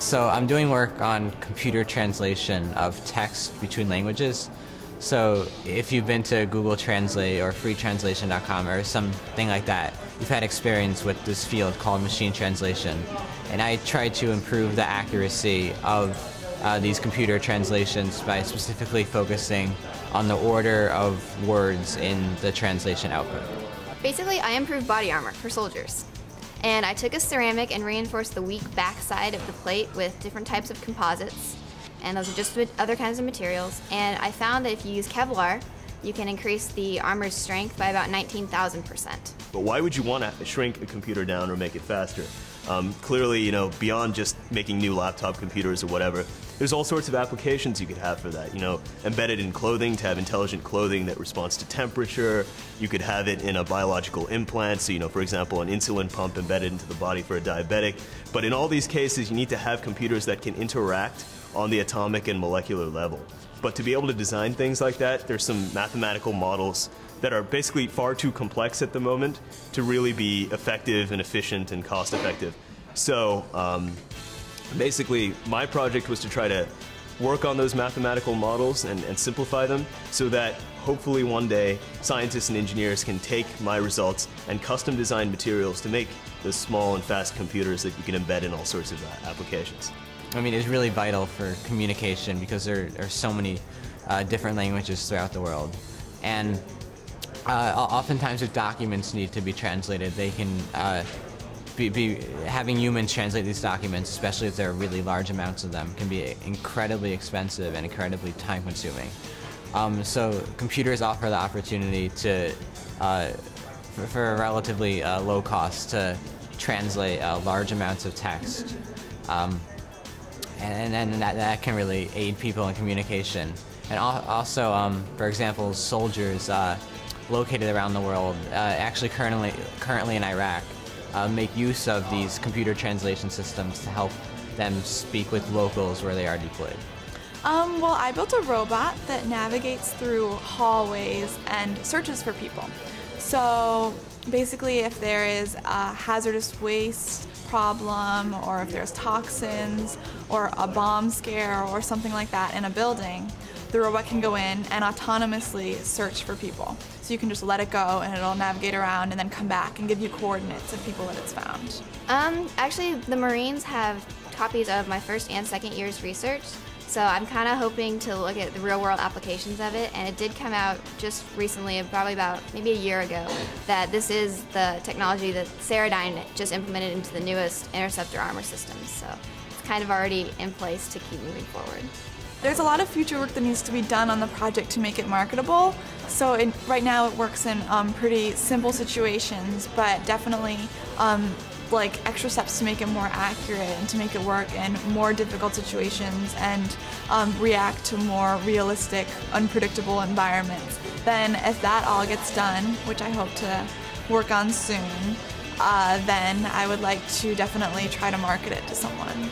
So I'm doing work on computer translation of text between languages. So if you've been to Google Translate or freetranslation.com or something like that, you've had experience with this field called machine translation. And I try to improve the accuracy of these computer translations by specifically focusing on the order of words in the translation output. Basically, I improved body armor for soldiers. And I took a ceramic and reinforced the weak backside of the plate with different types of composites. And those are just with other kinds of materials. And I found that if you use Kevlar, you can increase the armor's strength by about 19,000%. But why would you want to shrink a computer down or make it faster? Clearly, you know, beyond just making new laptop computers or whatever, there's all sorts of applications you could have for that. You know, embedded in clothing to have intelligent clothing that responds to temperature. You could have it in a biological implant, so, you know, for example, an insulin pump embedded into the body for a diabetic. But in all these cases, you need to have computers that can interact on the atomic and molecular level. But to be able to design things like that, there's some mathematical models that are basically far too complex at the moment to really be effective and efficient and cost effective. So basically my project was to try to work on those mathematical models and simplify them so that hopefully one day scientists and engineers can take my results and custom design materials to make those small and fast computers that you can embed in all sorts of applications. I mean, it's really vital for communication because there are so many different languages throughout the world. And oftentimes if documents need to be translated, they can having humans translate these documents, especially if there are really large amounts of them, can be incredibly expensive and incredibly time-consuming. So computers offer the opportunity to, for a relatively low cost, to translate large amounts of text. And then that can really aid people in communication. And also, for example, soldiers located around the world, actually currently in Iraq, make use of these computer translation systems to help them speak with locals where they are deployed. Well, I built a robot that navigates through hallways and searches for people. So basically, if there is a hazardous waste problem, or if there's toxins, or a bomb scare, or something like that in a building, the robot can go in and autonomously search for people. So you can just let it go and it'll navigate around and then come back and give you coordinates of people that it's found. Actually, the Marines have copies of my first and second year's research. So I'm kind of hoping to look at the real-world applications of it, and it did come out just recently, probably about maybe a year ago, that this is the technology that Ceradyne just implemented into the newest interceptor armor systems. So it's kind of already in place to keep moving forward. There's a lot of future work that needs to be done on the project to make it marketable. So right now it works in pretty simple situations, but definitely like extra steps to make it more accurate and to make it work in more difficult situations and react to more realistic, unpredictable environments. Then if that all gets done, which I hope to work on soon, then I would like to definitely try to market it to someone.